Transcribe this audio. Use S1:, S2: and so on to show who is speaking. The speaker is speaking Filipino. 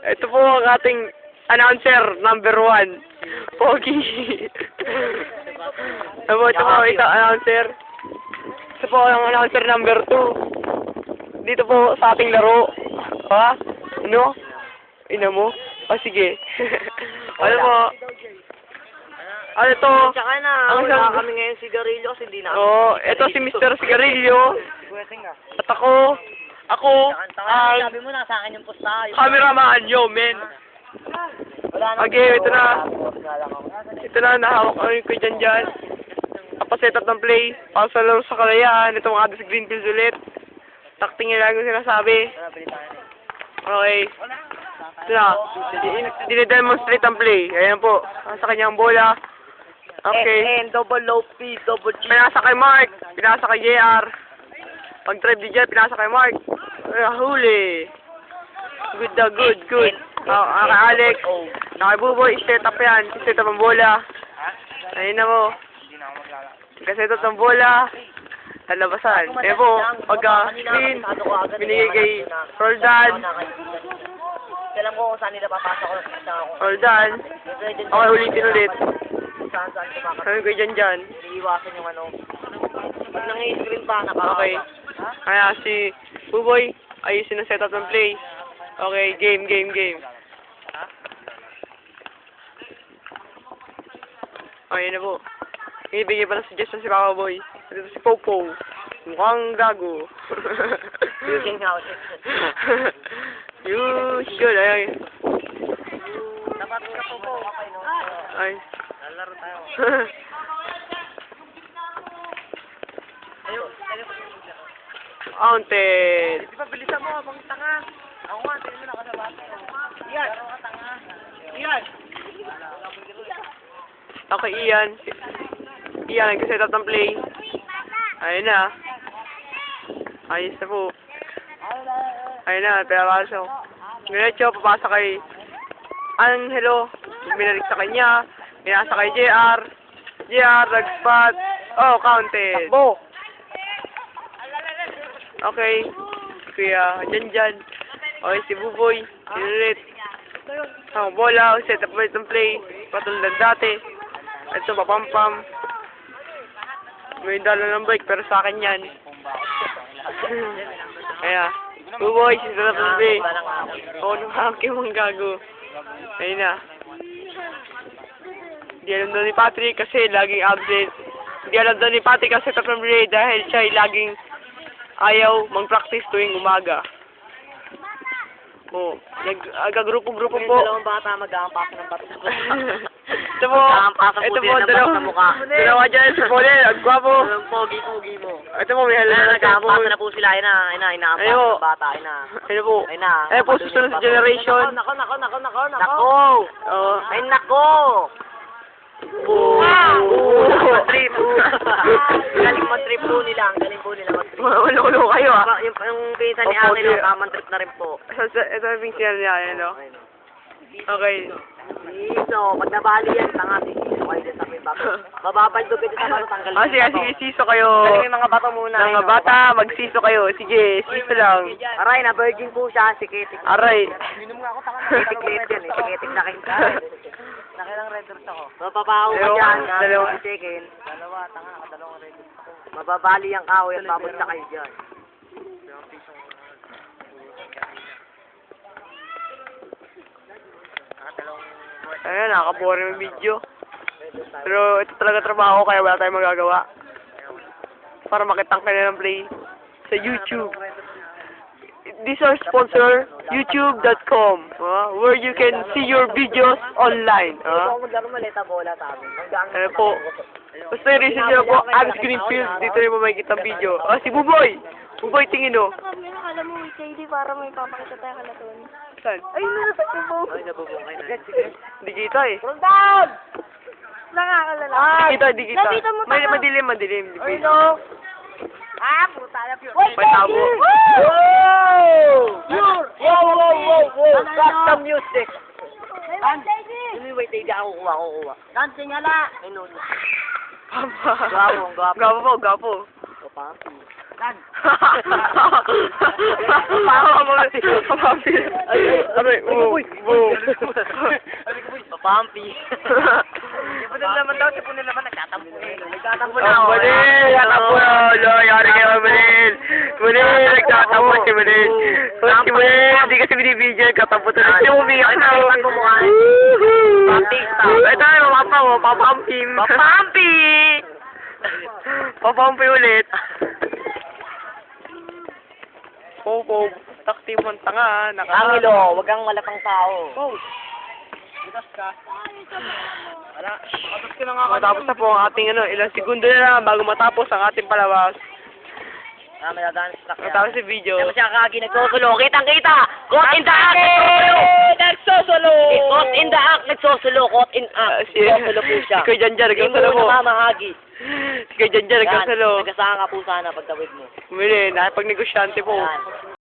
S1: Ito po ang ating announcer number 1. Pogi. Ito po announcer. Ito po ang announcer number 2. Dito po sa ating laro. Ha? Ano? Ina mo? O sige. Ano po? Ano to?
S2: Tsaka na, wala kami ngayon sigarilyo kasi hindi na.
S1: Oo, ito si Mr. Sigarilyo. At ako ang
S2: sabi mo na sa akin yung pusta.
S1: cameraman nyo, men. Okay, ito na. Ito na, nahawak ko yung dyan dyan. Kapaset up ng play. Para sa laro sa Kalayaan. Ito mga sa Greenfields ulit. Takting nila yung sinasabi. Okay. Ito na. Dinidemonstrate ang play. Ayan po. Sa kanyang bola. Okay.
S2: Double low P, double G.
S1: Pinasa kay Mark. Pinasa kay JR. Pag-drive di dyan, pinasa kay Mark. Huli. Good daw, good. Kay Alex. Kay Buboy, set up yan. Set up ang bola. Ayun na mo. Set up ang bola. Lalabasan. Eh po, pagka-screen, binigay kay Roldan.
S2: Alam ko kung saan nila papasok ko.
S1: Roldan. Okay, ulitin ulit.
S2: Saan kumakasok.
S1: Sabi ko dyan.
S2: Iiwasan yung ano. Pag nang-i-screen pa,
S1: Okay. Kaya si Buboy, ayusin ang setup ng play. Okay, game. Okay na po. Ibigay pa ng suggestion si Papa Boy. Ito si Popo. Mukhang gago.
S2: Using house.
S1: You should. Ay.
S2: Dapat ka Popo.
S1: Ay.
S2: Lalaro tayo.
S1: Counted.
S2: Di ba, bilisan mo, abang tanga. Ako nga, tingin mo na ako sa bata. Iyan. Iyan.
S1: Okay, Ian. Ian, nag-set up ng play. Ayun na. Ayos na po. Ayun na, peraso. Diretso, papasa kay Angelo. Binalik sa kanya. Pinasa kay JR. JR, nag-spot. Oh, counted.
S2: Takbo.
S1: Okay. Kuya, dyan. Okay, si Buboy. Sinulit. Ang bola, set up ulit ng play. Patulad ng dati. Ito, papampam. May dala ng bike, pero sa akin yan. Kaya, Buboy, set up ng play. Oo, nangangki mong gago. Ayun na. Hindi alam daw ni Patrick kasi laging absent. Hindi alam daw ni Patrick kasi set up ng play dahil siya ay laging ayaw mag-practice tuwing umaga. Oh, nag-grupo-grupo po.
S2: Dalawang bata mag-aampas ng bato.
S1: Ito po, dalawa dyan, si Paulel, ang gwapo.
S2: Ang pogi-pogi mo.
S1: Ito po, may halala na
S2: nag-aampas na po sila, inaampas ng bata,
S1: Ayun po. Ayun po, susunod sa generation.
S2: Nako.
S1: Oh.
S2: Ay, nako. Trip. Galing mag-trip po nila. Mag-trip.
S1: Walo kayo
S2: Yung pinsan ni Akin, tamang trip na rin po.
S1: Ito yung pinsan niya, ano? Okay.
S2: Siso, pag nabali yan, tanga, siso kayo din sa may bato. Mababaldog kayo sa bato, tanggalin.
S1: Sige, siso kayo.
S2: Galing yung mga bato muna.
S1: Mga bata, magsiso kayo. Sige, siso lang.
S2: Aray, na virgin po siya, si Kitik.
S1: Aray.
S2: Minum nga ako, tanga na. Kitik-lit yan, Kitik na kayo. Nakilang red doors ako. Mapapaho ka dyan.
S1: Dalawang
S2: chicken. Dalawa, tanga ka, dalawang red doors ako. Mababali ang kahoy at papunta kayo dyan.
S1: Ayun, nakakaboring yung video. Pero ito talaga trabaho kaya wala tayong magagawa. Para makitang kanilang play sa YouTube. This is our sponsor, youtube.com, where you can see your videos online.
S2: Maglaro maleta bola sa amin.
S1: Ano po? Basta yung reason nyo po, Abs Greenfield, dito rin mo makikita ang video. Si Buboy! Buboy, tingin o.
S3: Alam mo, KD, para may papakita tayo kalaton.
S1: Saan?
S3: Ay, nabubong.
S2: Ay, nabubong kayo na.
S1: Di kita eh.
S2: Rundown!
S3: Nakakalala.
S1: Di kita.
S3: Nakita mo
S1: May
S3: tama.
S1: madilim.
S2: Ay, no! Ah, puta na pure.
S1: May tabo.
S2: Wow! Custom music. Wait, hindi ako kuha. Dancing hala. Ay, no.
S1: Gapo.
S2: Dan.
S1: Papi. Aray, boom.
S2: Papampi. Sipunin naman daw, sipunin naman. Nagtatampo eh. Nagtatampo na
S1: Ang
S2: ako.
S1: Manil! Nagtatampo na! Wala, yari kayo, Manil! Manil, nagtatampo si Manil! Si Manil, hindi kasi binibidyo, nagtatampo talaga. Siya umiyak na.
S2: Pampi.
S1: Ito na, papampi.
S2: Papampi!
S1: Papampi ulit. Po, takti mo ang tanga,
S2: Angelo, wag kang malapang tao.
S1: Matapos na po ang ating ilang segundo na lang bago matapos ang ating palabas.
S2: May dadaan sa sakya.
S1: Matapos yung video.
S2: Hindi mo siya kagi nagsusulo. Kitang-kita! Caught in the act! Nagsusulo! Caught in the act! Nagsusulo! Caught in act! Nagsusulo po siya.
S1: Si Kuya Janjan,
S2: Hindi
S1: nagkasalo
S2: mo
S1: mo.
S2: namamahagi.
S1: Si Kuya Janjan, nagkasalo.
S2: Nagkasahan ka po sana pagtawid mo.
S1: Umili, nakipag-negosyante po.
S2: Yan.